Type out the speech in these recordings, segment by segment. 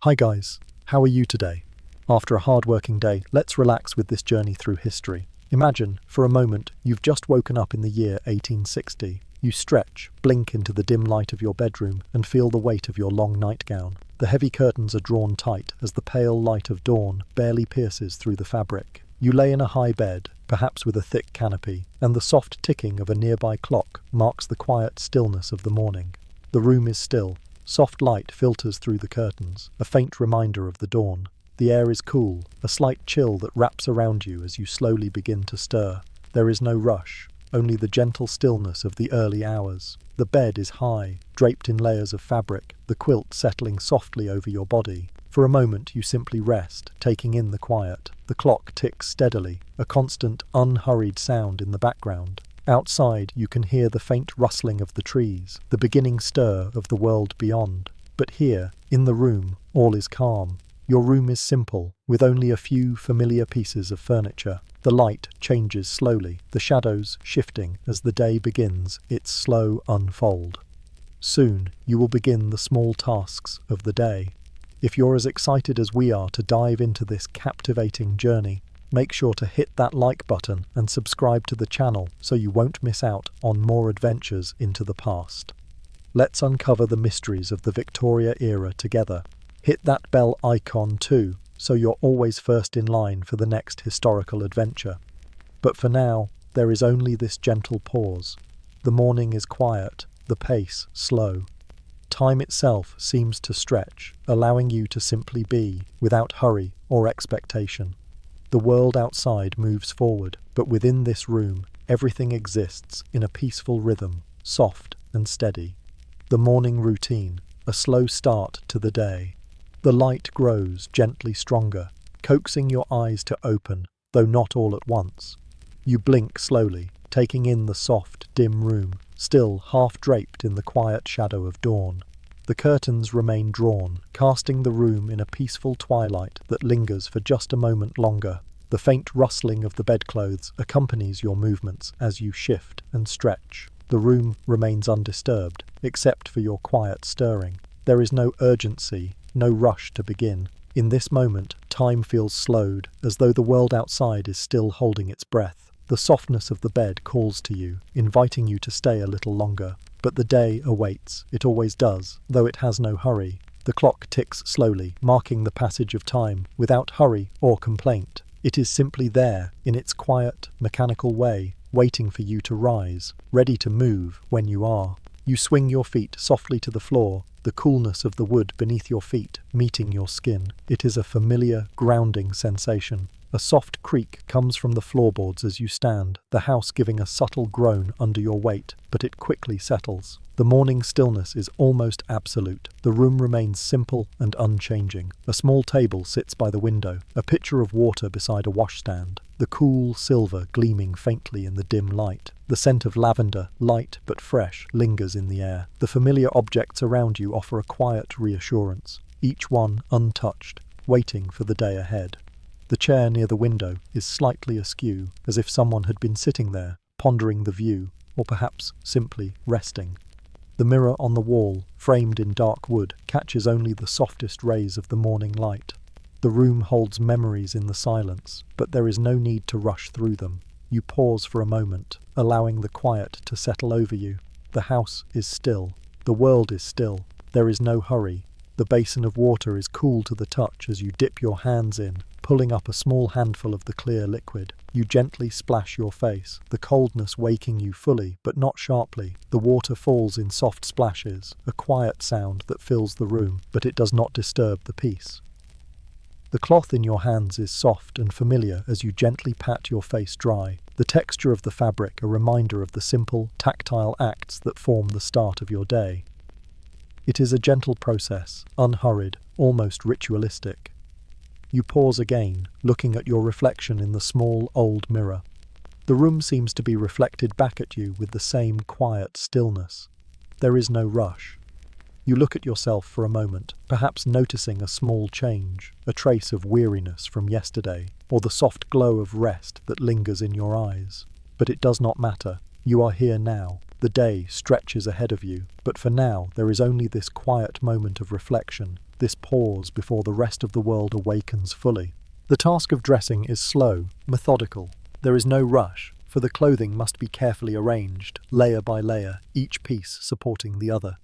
Hi guys, how are you today? After a hard-working day, let's relax with this journey through history. Imagine, for a moment, you've just woken up in the year 1860. You stretch, blink into the dim light of your bedroom, and feel the weight of your long nightgown. The heavy curtains are drawn tight as the pale light of dawn barely pierces through the fabric. You lay in a high bed, perhaps with a thick canopy, and the soft ticking of a nearby clock marks the quiet stillness of the morning. The room is still. Soft light filters through the curtains, a faint reminder of the dawn. The air is cool, a slight chill that wraps around you as you slowly begin to stir. There is no rush, only the gentle stillness of the early hours. The bed is high, draped in layers of fabric, the quilt settling softly over your body. For a moment you simply rest, taking in the quiet. The clock ticks steadily, a constant, unhurried sound in the background. Outside you can hear the faint rustling of the trees, the beginning stir of the world beyond. But here, in the room, all is calm. Your room is simple, with only a few familiar pieces of furniture. The light changes slowly, the shadows shifting as the day begins its slow unfold. Soon you will begin the small tasks of the day. If you're as excited as we are to dive into this captivating journey, make sure to hit that like button and subscribe to the channel so you won't miss out on more adventures into the past. Let's uncover the mysteries of the Victoria era together. Hit that bell icon too, so you're always first in line for the next historical adventure. But for now, there is only this gentle pause. The morning is quiet, the pace slow. Time itself seems to stretch, allowing you to simply be, without hurry or expectation. The world outside moves forward, but within this room, everything exists in a peaceful rhythm, soft and steady. The morning routine, a slow start to the day. The light grows gently stronger, coaxing your eyes to open, though not all at once. You blink slowly, taking in the soft, dim room, still half draped in the quiet shadow of dawn. The curtains remain drawn, casting the room in a peaceful twilight that lingers for just a moment longer. The faint rustling of the bedclothes accompanies your movements as you shift and stretch. The room remains undisturbed, except for your quiet stirring. There is no urgency, no rush to begin. In this moment, time feels slowed, as though the world outside is still holding its breath. The softness of the bed calls to you, inviting you to stay a little longer. But the day awaits. It always does, though it has no hurry. The clock ticks slowly, marking the passage of time, without hurry or complaint. It is simply there, in its quiet, mechanical way, waiting for you to rise, ready to move when you are. You swing your feet softly to the floor, the coolness of the wood beneath your feet meeting your skin. It is a familiar, grounding sensation. A soft creak comes from the floorboards as you stand, the house giving a subtle groan under your weight, but it quickly settles. The morning stillness is almost absolute. The room remains simple and unchanging. A small table sits by the window, a pitcher of water beside a washstand, the cool silver gleaming faintly in the dim light. The scent of lavender, light but fresh, lingers in the air. The familiar objects around you offer a quiet reassurance, each one untouched, waiting for the day ahead. The chair near the window is slightly askew, as if someone had been sitting there, pondering the view, or perhaps simply resting. The mirror on the wall, framed in dark wood, catches only the softest rays of the morning light. The room holds memories in the silence, but there is no need to rush through them. You pause for a moment, allowing the quiet to settle over you. The house is still. The world is still. There is no hurry. The basin of water is cool to the touch as you dip your hands in, pulling up a small handful of the clear liquid. You gently splash your face, the coldness waking you fully, but not sharply. The water falls in soft splashes, a quiet sound that fills the room, but it does not disturb the peace. The cloth in your hands is soft and familiar as you gently pat your face dry, the texture of the fabric a reminder of the simple, tactile acts that form the start of your day. It is a gentle process, unhurried, almost ritualistic. You pause again, looking at your reflection in the small, old mirror. The room seems to be reflected back at you with the same quiet stillness. There is no rush. You look at yourself for a moment, perhaps noticing a small change, a trace of weariness from yesterday, or the soft glow of rest that lingers in your eyes. But it does not matter. You are here now. The day stretches ahead of you, but for now there is only this quiet moment of reflection, this pause before the rest of the world awakens fully. The task of dressing is slow, methodical. There is no rush, for the clothing must be carefully arranged, layer by layer, each piece supporting the other.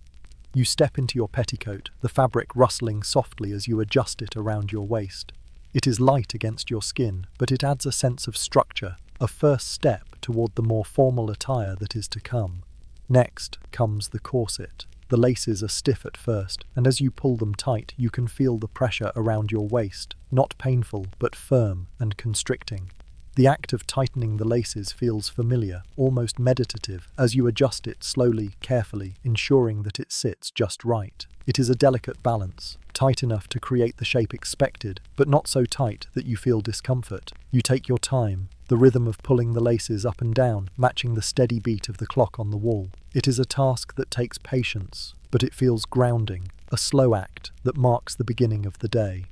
You step into your petticoat, the fabric rustling softly as you adjust it around your waist. It is light against your skin, but it adds a sense of structure, a first step toward the more formal attire that is to come. Next comes the corset. The laces are stiff at first, and as you pull them tight, you can feel the pressure around your waist, not painful, but firm and constricting. The act of tightening the laces feels familiar, almost meditative, as you adjust it slowly, carefully, ensuring that it sits just right. It is a delicate balance, tight enough to create the shape expected, but not so tight that you feel discomfort. You take your time, the rhythm of pulling the laces up and down, matching the steady beat of the clock on the wall. It is a task that takes patience, but it feels grounding, a slow act that marks the beginning of the day.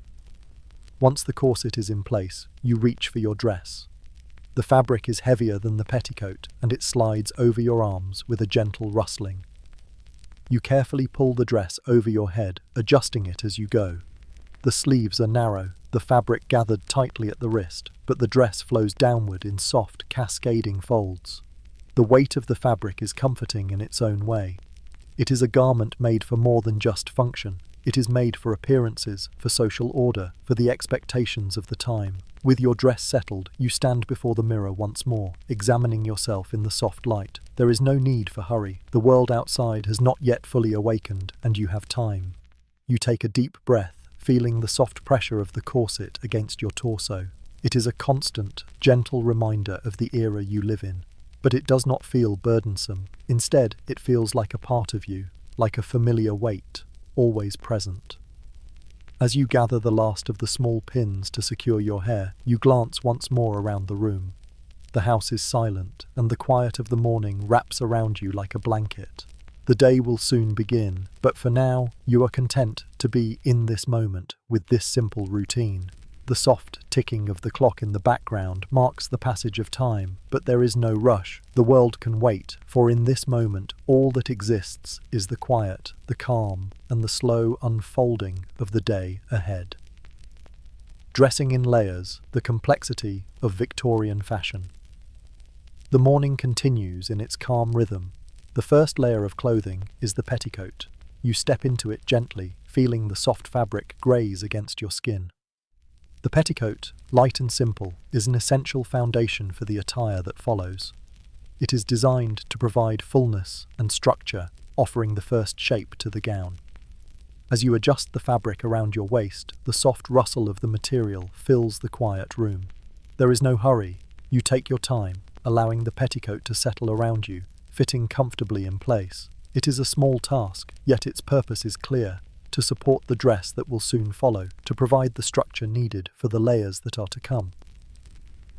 Once the corset is in place, you reach for your dress. The fabric is heavier than the petticoat, and it slides over your arms with a gentle rustling. You carefully pull the dress over your head, adjusting it as you go. The sleeves are narrow, the fabric gathered tightly at the wrist, but the dress flows downward in soft, cascading folds. The weight of the fabric is comforting in its own way. It is a garment made for more than just function. It is made for appearances, for social order, for the expectations of the time. With your dress settled, you stand before the mirror once more, examining yourself in the soft light. There is no need for hurry. The world outside has not yet fully awakened, and you have time. You take a deep breath, feeling the soft pressure of the corset against your torso. It is a constant, gentle reminder of the era you live in. But it does not feel burdensome. Instead, it feels like a part of you, like a familiar weight, always present. As you gather the last of the small pins to secure your hair, you glance once more around the room. The house is silent, and the quiet of the morning wraps around you like a blanket. The day will soon begin, but for now, you are content to be in this moment with this simple routine. The soft ticking of the clock in the background marks the passage of time, but there is no rush. The world can wait, for in this moment all that exists is the quiet, the calm, and the slow unfolding of the day ahead. Dressing in layers, the complexity of Victorian fashion. The morning continues in its calm rhythm. The first layer of clothing is the petticoat. You step into it gently, feeling the soft fabric graze against your skin. The petticoat, light and simple, is an essential foundation for the attire that follows. It is designed to provide fullness and structure, offering the first shape to the gown. As you adjust the fabric around your waist, the soft rustle of the material fills the quiet room. There is no hurry. You take your time, allowing the petticoat to settle around you, fitting comfortably in place. It is a small task, yet its purpose is clear: to support the dress that will soon follow, to provide the structure needed for the layers that are to come.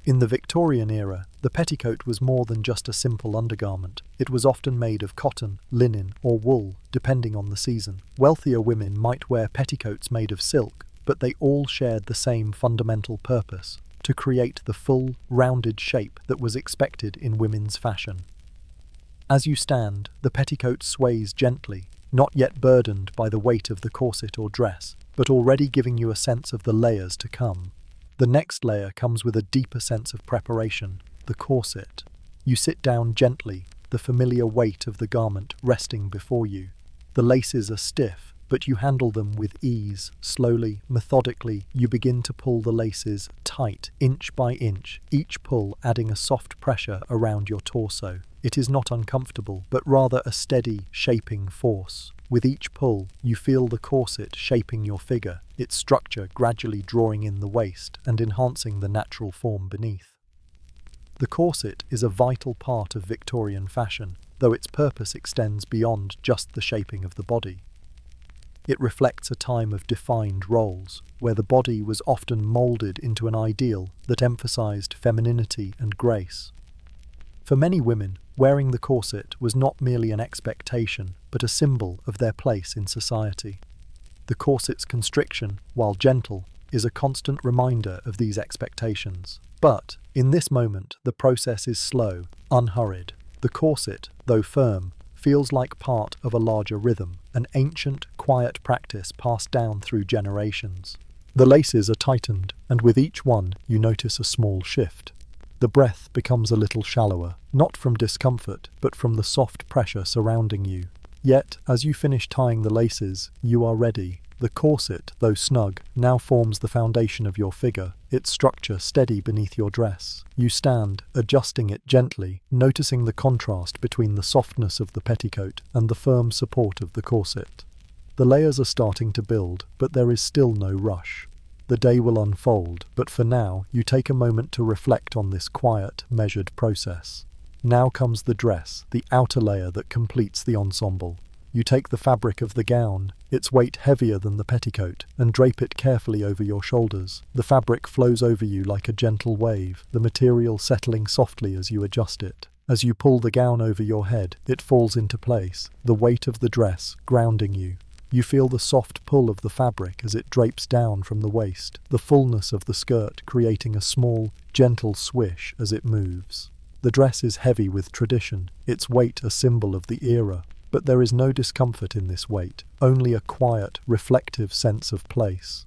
In the Victorian era, the petticoat was more than just a simple undergarment. It was often made of cotton, linen, or wool, depending on the season. Wealthier women might wear petticoats made of silk, but they all shared the same fundamental purpose: to create the full, rounded shape that was expected in women's fashion. As you stand, the petticoat sways gently, not yet burdened by the weight of the corset or dress, but already giving you a sense of the layers to come. The next layer comes with a deeper sense of preparation, the corset. You sit down gently, the familiar weight of the garment resting before you. The laces are stiff, but you handle them with ease. Slowly, methodically, you begin to pull the laces tight, inch by inch, each pull adding a soft pressure around your torso. It is not uncomfortable, but rather a steady, shaping force. With each pull, you feel the corset shaping your figure, its structure gradually drawing in the waist and enhancing the natural form beneath. The corset is a vital part of Victorian fashion, though its purpose extends beyond just the shaping of the body. It reflects a time of defined roles, where the body was often moulded into an ideal that emphasized femininity and grace. For many women, wearing the corset was not merely an expectation, but a symbol of their place in society. The corset's constriction, while gentle, is a constant reminder of these expectations. But, in this moment, the process is slow, unhurried. The corset, though firm, feels like part of a larger rhythm, an ancient, quiet practice passed down through generations. The laces are tightened, and with each one you notice a small shift. The breath becomes a little shallower, not from discomfort, but from the soft pressure surrounding you. Yet, as you finish tying the laces, you are ready. The corset, though snug, now forms the foundation of your figure, its structure steady beneath your dress. You stand, adjusting it gently, noticing the contrast between the softness of the petticoat and the firm support of the corset. The layers are starting to build, but there is still no rush. The day will unfold, but for now, you take a moment to reflect on this quiet, measured process. Now comes the dress, the outer layer that completes the ensemble. You take the fabric of the gown, its weight heavier than the petticoat, and drape it carefully over your shoulders. The fabric flows over you like a gentle wave, the material settling softly as you adjust it. As you pull the gown over your head, it falls into place, the weight of the dress grounding you. You feel the soft pull of the fabric as it drapes down from the waist, the fullness of the skirt creating a small, gentle swish as it moves. The dress is heavy with tradition, its weight a symbol of the era. But there is no discomfort in this weight, only a quiet, reflective sense of place.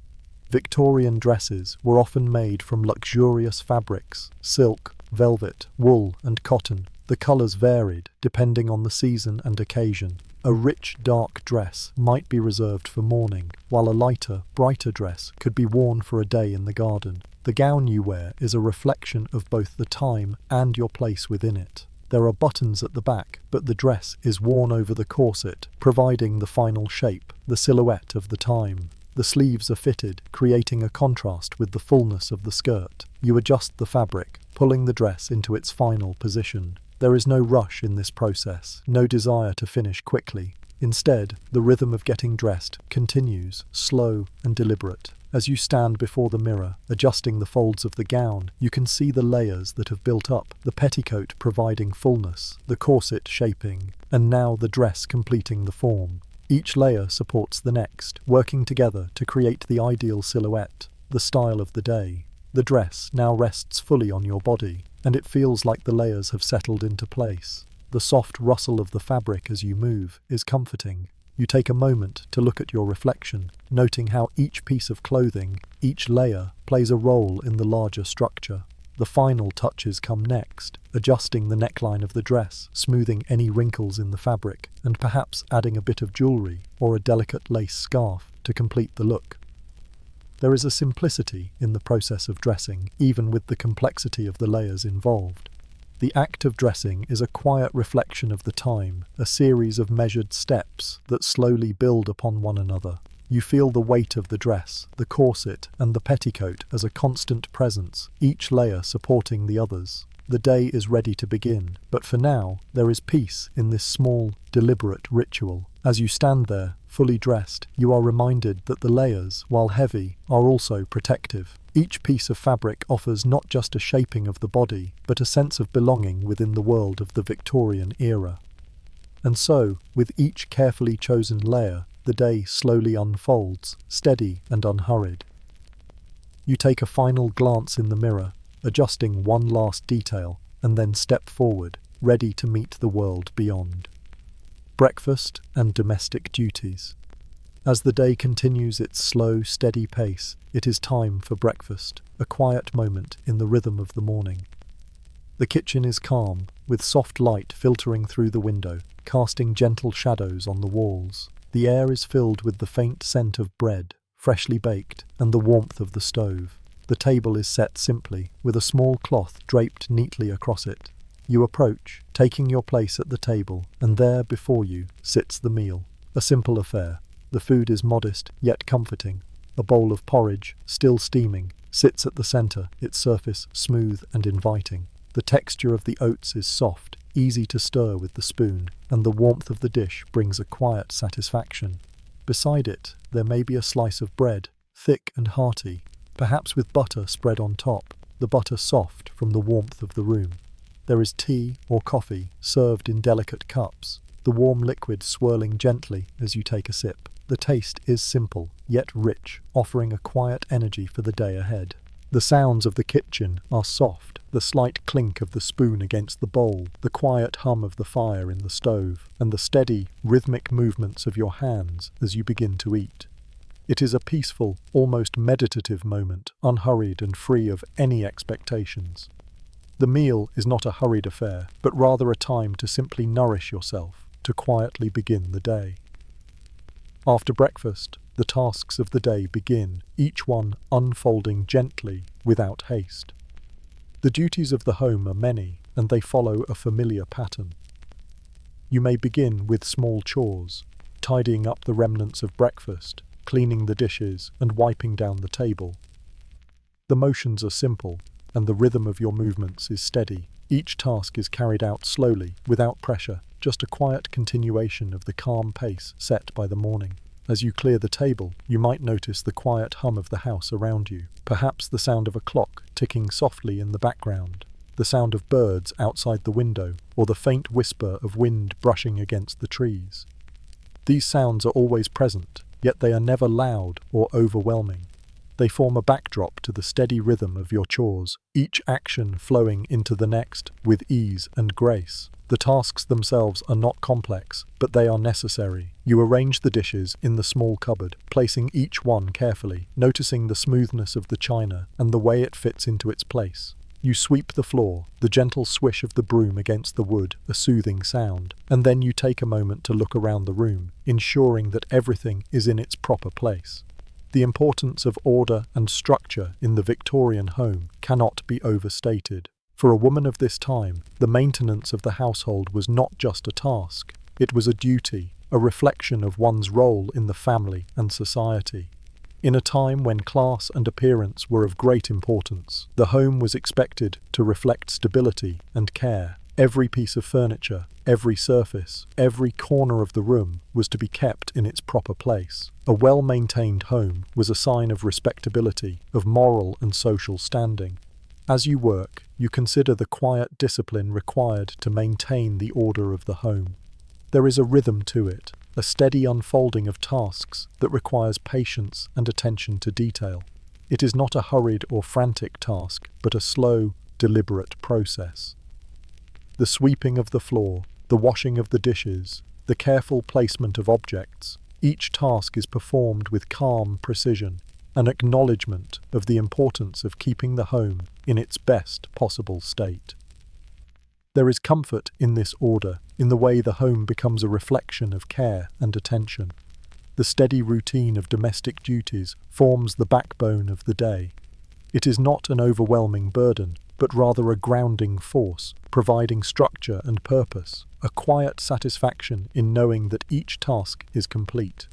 Victorian dresses were often made from luxurious fabrics, silk, velvet, wool, and cotton. The colours varied, depending on the season and occasion. A rich, dark dress might be reserved for mourning, while a lighter, brighter dress could be worn for a day in the garden. The gown you wear is a reflection of both the time and your place within it. There are buttons at the back, but the dress is worn over the corset, providing the final shape, the silhouette of the time. The sleeves are fitted, creating a contrast with the fullness of the skirt. You adjust the fabric, pulling the dress into its final position. There is no rush in this process, no desire to finish quickly. Instead, the rhythm of getting dressed continues, slow and deliberate. As you stand before the mirror, adjusting the folds of the gown, you can see the layers that have built up, the petticoat providing fullness, the corset shaping, and now the dress completing the form. Each layer supports the next, working together to create the ideal silhouette, the style of the day. The dress now rests fully on your body, and it feels like the layers have settled into place. The soft rustle of the fabric as you move is comforting. You take a moment to look at your reflection, noting how each piece of clothing, each layer, plays a role in the larger structure. The final touches come next, adjusting the neckline of the dress, smoothing any wrinkles in the fabric, and perhaps adding a bit of jewellery or a delicate lace scarf to complete the look. There is a simplicity in the process of dressing, even with the complexity of the layers involved. The act of dressing is a quiet reflection of the time, a series of measured steps that slowly build upon one another. You feel the weight of the dress, the corset, and the petticoat as a constant presence, each layer supporting the others. The day is ready to begin, but for now, there is peace in this small, deliberate ritual. As you stand there, fully dressed, you are reminded that the layers, while heavy, are also protective. Each piece of fabric offers not just a shaping of the body, but a sense of belonging within the world of the Victorian era. And so, with each carefully chosen layer, the day slowly unfolds, steady and unhurried. You take a final glance in the mirror, adjusting one last detail, and then step forward, ready to meet the world beyond. Breakfast and domestic duties. As the day continues its slow, steady pace, it is time for breakfast, a quiet moment in the rhythm of the morning. The kitchen is calm, with soft light filtering through the window, casting gentle shadows on the walls. The air is filled with the faint scent of bread, freshly baked, and the warmth of the stove. The table is set simply, with a small cloth draped neatly across it. You approach, taking your place at the table, and there before you sits the meal. A simple affair. The food is modest, yet comforting. A bowl of porridge, still steaming, sits at the centre, its surface smooth and inviting. The texture of the oats is soft, easy to stir with the spoon, and the warmth of the dish brings a quiet satisfaction. Beside it, there may be a slice of bread, thick and hearty, perhaps with butter spread on top, the butter soft from the warmth of the room. There is tea or coffee, served in delicate cups, the warm liquid swirling gently as you take a sip. The taste is simple, yet rich, offering a quiet energy for the day ahead. The sounds of the kitchen are soft, the slight clink of the spoon against the bowl, the quiet hum of the fire in the stove, and the steady, rhythmic movements of your hands as you begin to eat. It is a peaceful, almost meditative moment, unhurried and free of any expectations. The meal is not a hurried affair, but rather a time to simply nourish yourself, to quietly begin the day. After breakfast, the tasks of the day begin, each one unfolding gently, without haste. The duties of the home are many, and they follow a familiar pattern. You may begin with small chores, tidying up the remnants of breakfast, cleaning the dishes, and wiping down the table. The motions are simple, and the rhythm of your movements is steady. Each task is carried out slowly, without pressure, just a quiet continuation of the calm pace set by the morning. As you clear the table, you might notice the quiet hum of the house around you, perhaps the sound of a clock ticking softly in the background, the sound of birds outside the window, or the faint whisper of wind brushing against the trees. These sounds are always present, yet they are never loud or overwhelming. They form a backdrop to the steady rhythm of your chores, each action flowing into the next with ease and grace. The tasks themselves are not complex, but they are necessary. You arrange the dishes in the small cupboard, placing each one carefully, noticing the smoothness of the china and the way it fits into its place. You sweep the floor, the gentle swish of the broom against the wood, a soothing sound, and then you take a moment to look around the room, ensuring that everything is in its proper place. The importance of order and structure in the Victorian home cannot be overstated. For a woman of this time, the maintenance of the household was not just a task, it was a duty, a reflection of one's role in the family and society. In a time when class and appearance were of great importance, the home was expected to reflect stability and care. Every piece of furniture, every surface, every corner of the room was to be kept in its proper place. A well-maintained home was a sign of respectability, of moral and social standing. As you work, you consider the quiet discipline required to maintain the order of the home. There is a rhythm to it, a steady unfolding of tasks that requires patience and attention to detail. It is not a hurried or frantic task, but a slow, deliberate process. The sweeping of the floor, the washing of the dishes, the careful placement of objects, each task is performed with calm precision, an acknowledgement of the importance of keeping the home in its best possible state. There is comfort in this order, in the way the home becomes a reflection of care and attention. The steady routine of domestic duties forms the backbone of the day. It is not an overwhelming burden, but rather a grounding force, providing structure and purpose, a quiet satisfaction in knowing that each task is complete.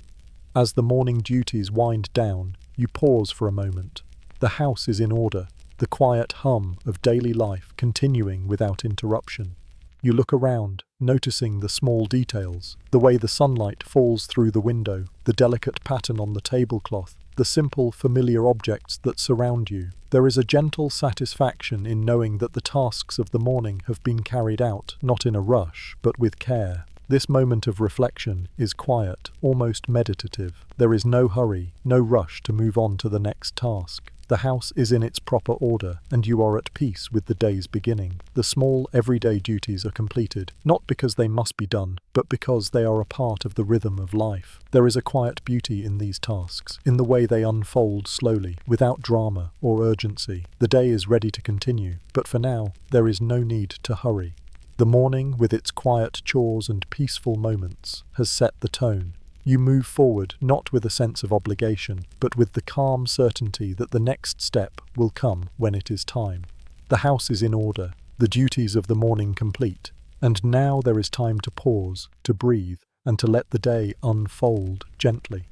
As the morning duties wind down, you pause for a moment. The house is in order, the quiet hum of daily life continuing without interruption. You look around, noticing the small details, the way the sunlight falls through the window, the delicate pattern on the tablecloth, the simple, familiar objects that surround you. There is a gentle satisfaction in knowing that the tasks of the morning have been carried out, not in a rush, but with care. This moment of reflection is quiet, almost meditative. There is no hurry, no rush to move on to the next task. The house is in its proper order, and you are at peace with the day's beginning. The small, everyday duties are completed, not because they must be done, but because they are a part of the rhythm of life. There is a quiet beauty in these tasks, in the way they unfold slowly, without drama or urgency. The day is ready to continue, but for now, there is no need to hurry. The morning, with its quiet chores and peaceful moments, has set the tone. You move forward not with a sense of obligation, but with the calm certainty that the next step will come when it is time. The house is in order, the duties of the morning complete, and now there is time to pause, to breathe, and to let the day unfold gently.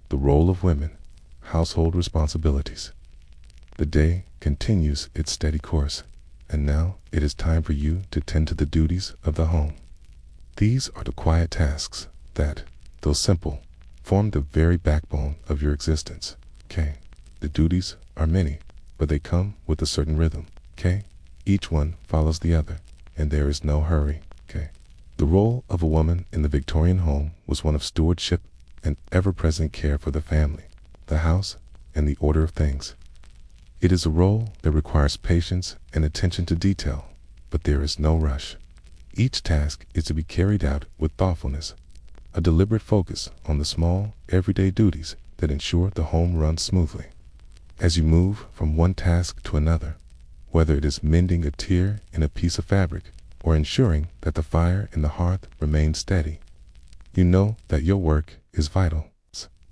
The role of women, household responsibilities. The day continues its steady course, and now it is time for you to tend to the duties of the home. These are the quiet tasks that, though simple, form the very backbone of your existence. The duties are many, but they come with a certain rhythm. Each one follows the other, and there is no hurry. The role of a woman in the Victorian home was one of stewardship and ever-present care for the family, the house, and the order of things. It is a role that requires patience and attention to detail, but there is no rush. Each task is to be carried out with thoughtfulness, a deliberate focus on the small, everyday duties that ensure the home runs smoothly. As you move from one task to another, whether it is mending a tear in a piece of fabric or ensuring that the fire in the hearth remains steady, you know that your work is vital.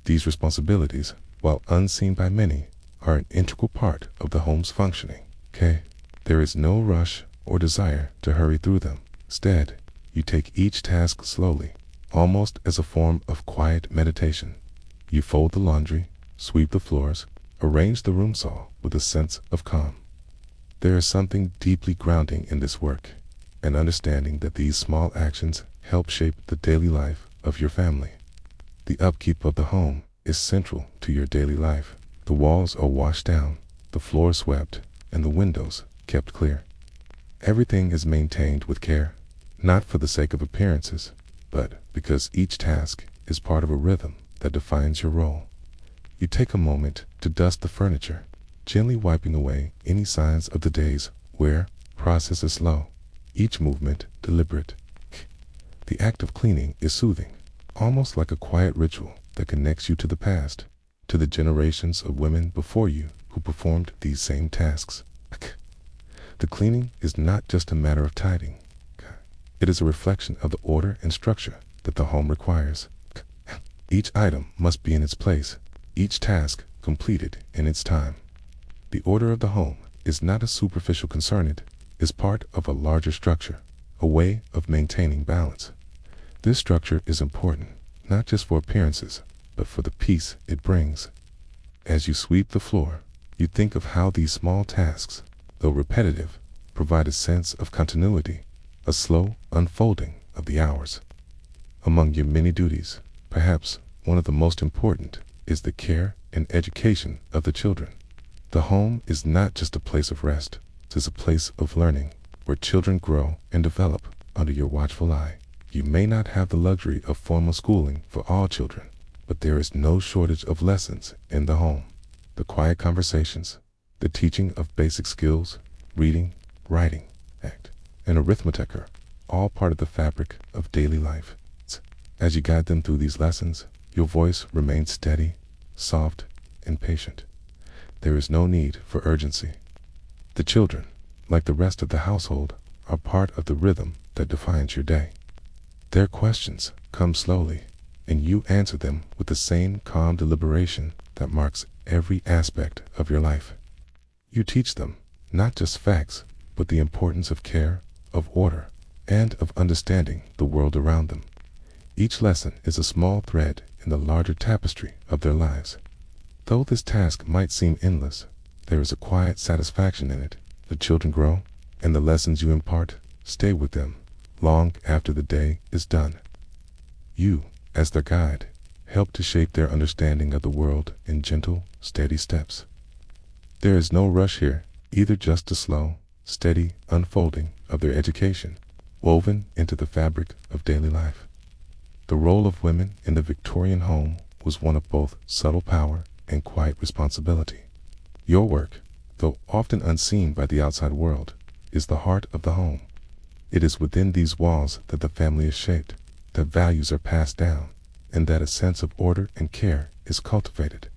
These responsibilities, while unseen by many, are an integral part of the home's functioning. Okay? There is no rush or desire to hurry through them. Instead, you take each task slowly, almost as a form of quiet meditation. You fold the laundry, sweep the floors, arrange the room saw with a sense of calm. There is something deeply grounding in this work, an understanding that these small actions help shape the daily life of your family. The upkeep of the home is central to your daily life. The walls are washed down, the floor swept, and the windows kept clear. Everything is maintained with care, not for the sake of appearances, but because each task is part of a rhythm that defines your role. You take a moment to dust the furniture, gently wiping away any signs of the days where process is slow, each movement deliberate. The act of cleaning is soothing, almost like a quiet ritual that connects you to the past, to the generations of women before you who performed these same tasks. The cleaning is not just a matter of tidying. It is a reflection of the order and structure that the home requires. Each item must be in its place, each task completed in its time. The order of the home is not a superficial concern, it is part of a larger structure, a way of maintaining balance. This structure is important, not just for appearances, but for the peace it brings. As you sweep the floor, you think of how these small tasks, though repetitive, provide a sense of continuity, a slow unfolding of the hours. Among your many duties, perhaps one of the most important is the care and education of the children. The home is not just a place of rest, it is a place of learning, where children grow and develop under your watchful eye. You may not have the luxury of formal schooling for all children, but there is no shortage of lessons in the home. The quiet conversations, the teaching of basic skills, reading, writing, and arithmetic are all part of the fabric of daily life. As you guide them through these lessons, your voice remains steady, soft, and patient. There is no need for urgency. The children, like the rest of the household, are part of the rhythm that defines your day. Their questions come slowly, and you answer them with the same calm deliberation that marks every aspect of your life. You teach them not just facts, but the importance of care, of order, and of understanding the world around them. Each lesson is a small thread in the larger tapestry of their lives. Though this task might seem endless, there is a quiet satisfaction in it. The children grow, and the lessons you impart stay with them long after the day is done. You, as their guide, help to shape their understanding of the world in gentle, steady steps. There is no rush here, either just a slow, steady unfolding of their education, woven into the fabric of daily life. The role of women in the Victorian home was one of both subtle power and quiet responsibility. Your work, though often unseen by the outside world, is the heart of the home. It is within these walls that the family is shaped, that values are passed down, and that a sense of order and care is cultivated.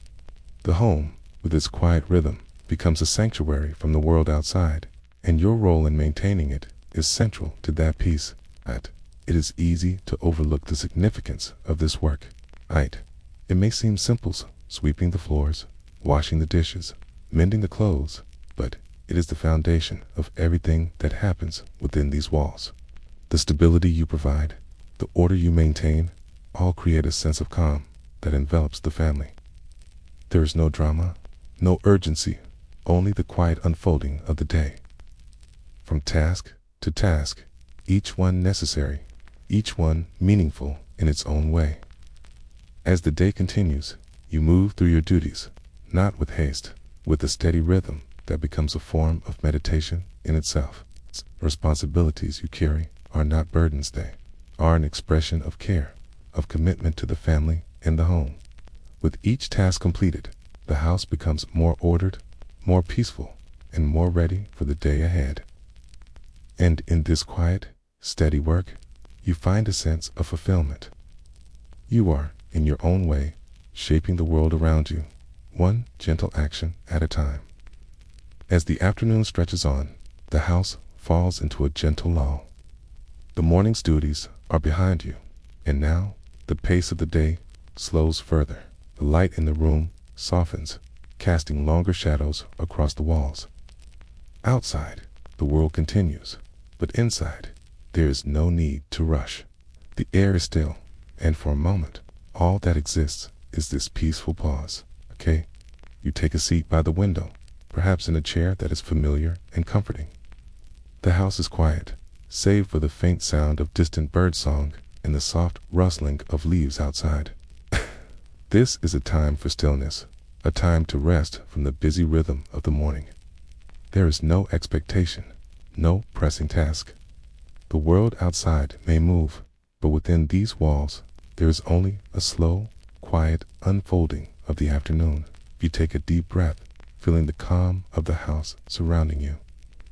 The home, with its quiet rhythm, becomes a sanctuary from the world outside, and your role in maintaining it is central to that peace. It is easy to overlook the significance of this work. It may seem simple, sweeping the floors, washing the dishes, mending the clothes, but it is the foundation of everything that happens within these walls. The stability you provide, the order you maintain, all create a sense of calm that envelops the family. There is no drama, no urgency, only the quiet unfolding of the day. From task to task, each one necessary, each one meaningful in its own way. As the day continues, you move through your duties, not with haste, with a steady rhythm that becomes a form of meditation in itself. Responsibilities you carry are not burdens, they are an expression of care, of commitment to the family and the home. With each task completed, the house becomes more ordered, more peaceful, and more ready for the day ahead. And in this quiet, steady work, you find a sense of fulfillment. You are, in your own way, shaping the world around you, one gentle action at a time. As the afternoon stretches on, the house falls into a gentle lull. The morning's duties are behind you, and now the pace of the day slows further. The light in the room softens, casting longer shadows across the walls. Outside, the world continues, but inside, there is no need to rush. The air is still, and for a moment, all that exists is this peaceful pause. Okay? You take a seat by the window, perhaps in a chair that is familiar and comforting. The house is quiet, save for the faint sound of distant birdsong and the soft rustling of leaves outside. This is a time for stillness, a time to rest from the busy rhythm of the morning. There is no expectation, no pressing task. The world outside may move, but within these walls, there is only a slow, quiet unfolding of the afternoon. You take a deep breath, feeling the calm of the house surrounding you.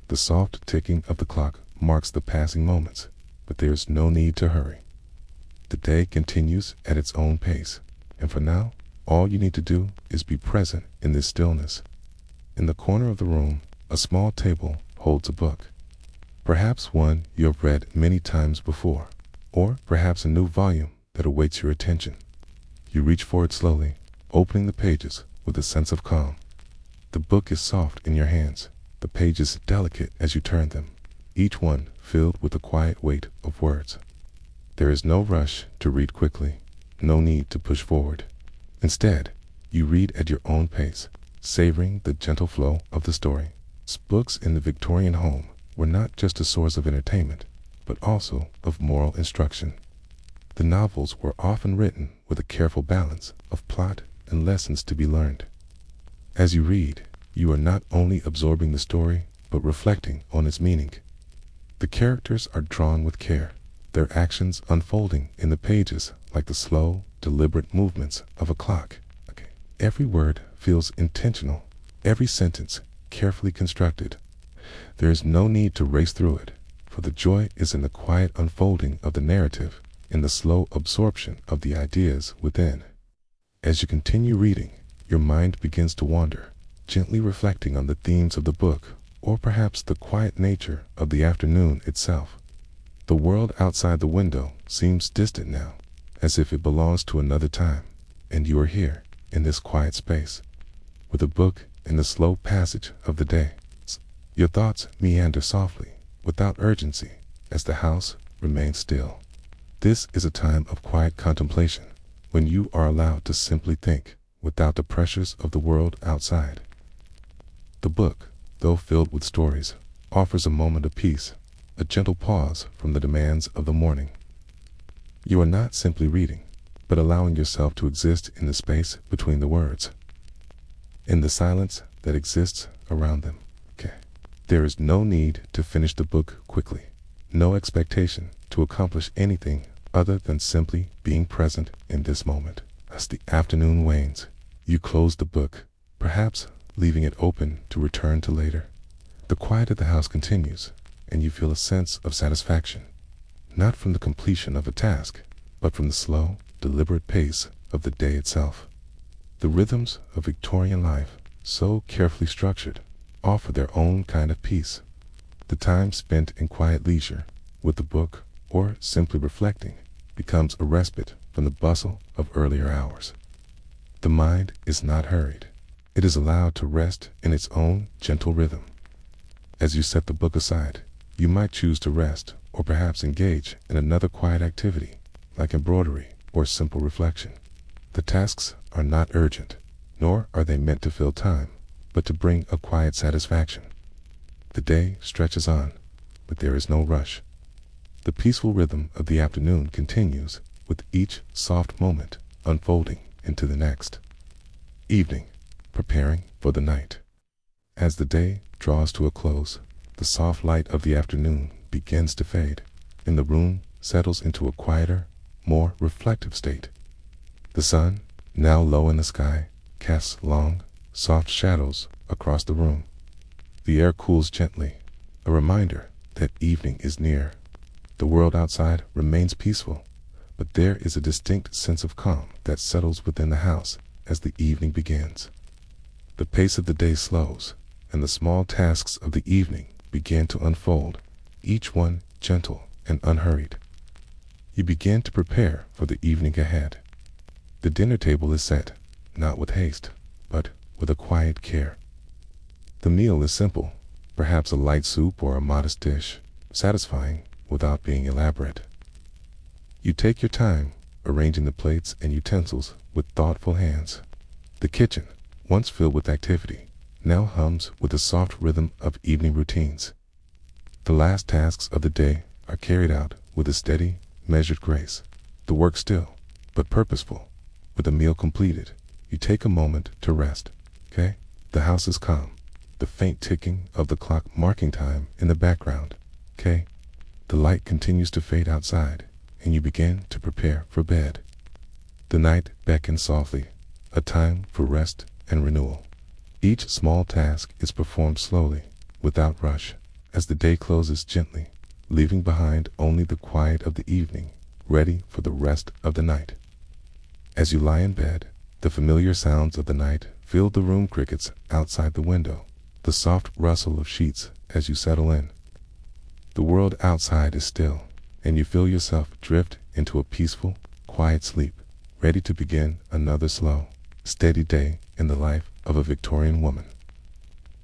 The soft ticking of the clock marks the passing moments, but there is no need to hurry. The day continues at its own pace, and for now, all you need to do is be present in this stillness. In the corner of the room, a small table holds a book. Perhaps one you have read many times before, or perhaps a new volume that awaits your attention. You reach for it slowly, opening the pages with a sense of calm. The book is soft in your hands, the pages delicate as you turn them, each one filled with the quiet weight of words. There is no rush to read quickly, no need to push forward. Instead, you read at your own pace, savoring the gentle flow of the story. Books in the Victorian home were not just a source of entertainment, but also of moral instruction. The novels were often written with a careful balance of plot and lessons to be learned. As you read, you are not only absorbing the story, but reflecting on its meaning. The characters are drawn with care, their actions unfolding in the pages like the slow, deliberate movements of a clock. Every word feels intentional, every sentence carefully constructed. There is no need to race through it, for the joy is in the quiet unfolding of the narrative, in the slow absorption of the ideas within. As you continue reading, your mind begins to wander, gently reflecting on the themes of the book, or perhaps the quiet nature of the afternoon itself. The world outside the window seems distant now, as if it belongs to another time, and you are here, in this quiet space, with a book in the slow passage of the day. Your thoughts meander softly, without urgency, as the house remains still. This is a time of quiet contemplation, when you are allowed to simply think, without the pressures of the world outside. The book, though filled with stories, offers a moment of peace, a gentle pause from the demands of the morning. You are not simply reading, but allowing yourself to exist in the space between the words, in the silence that exists around them. There is no need to finish the book quickly, no expectation to accomplish anything other than simply being present in this moment. As the afternoon wanes, you close the book, perhaps leaving it open to return to later. The quiet of the house continues, and you feel a sense of satisfaction, not from the completion of a task, but from the slow, deliberate pace of the day itself. The rhythms of Victorian life, so carefully structured, offer their own kind of peace. The time spent in quiet leisure, with the book, or simply reflecting, becomes a respite from the bustle of earlier hours. The mind is not hurried. It is allowed to rest in its own gentle rhythm. As you set the book aside, you might choose to rest, or perhaps engage in another quiet activity, like embroidery or simple reflection. The tasks are not urgent, nor are they meant to fill time, but to bring a quiet satisfaction. The day stretches on, but there is no rush. The peaceful rhythm of the afternoon continues, with each soft moment unfolding into the next. Evening, preparing for the night. As the day draws to a close, the soft light of the afternoon begins to fade, and the room settles into a quieter, more reflective state. The sun, now low in the sky, casts long, soft shadows across the room. The air cools gently, a reminder that evening is near. The world outside remains peaceful, but there is a distinct sense of calm that settles within the house as the evening begins. The pace of the day slows, and the small tasks of the evening begin to unfold, each one gentle and unhurried. You begin to prepare for the evening ahead. The dinner table is set, not with haste, but with a quiet care. The meal is simple, perhaps a light soup or a modest dish, satisfying without being elaborate. You take your time, arranging the plates and utensils with thoughtful hands. The kitchen, once filled with activity, now hums with the soft rhythm of evening routines. The last tasks of the day are carried out with a steady, measured grace. The work still, but purposeful. With the meal completed, you take a moment to rest. Okay? The house is calm, the faint ticking of the clock marking time in the background. Okay? The light continues to fade outside, and you begin to prepare for bed. The night beckons softly, a time for rest and renewal. Each small task is performed slowly, without rush, as the day closes gently, leaving behind only the quiet of the evening, ready for the rest of the night. As you lie in bed, the familiar sounds of the night fill the room: crickets outside the window, the soft rustle of sheets as you settle in. The world outside is still, and you feel yourself drift into a peaceful, quiet sleep, ready to begin another slow, steady day in the life of a Victorian woman.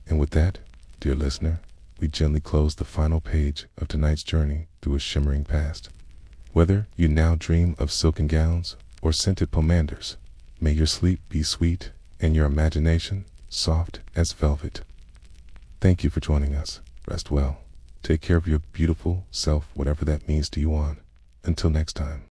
And with that, dear listener, we gently close the final page of tonight's journey through a shimmering past. Whether you now dream of silken gowns or scented pomanders, may your sleep be sweet and your imagination soft as velvet. Thank you for joining us. Rest well. Take care of your beautiful self, whatever that means to you on. Until next time.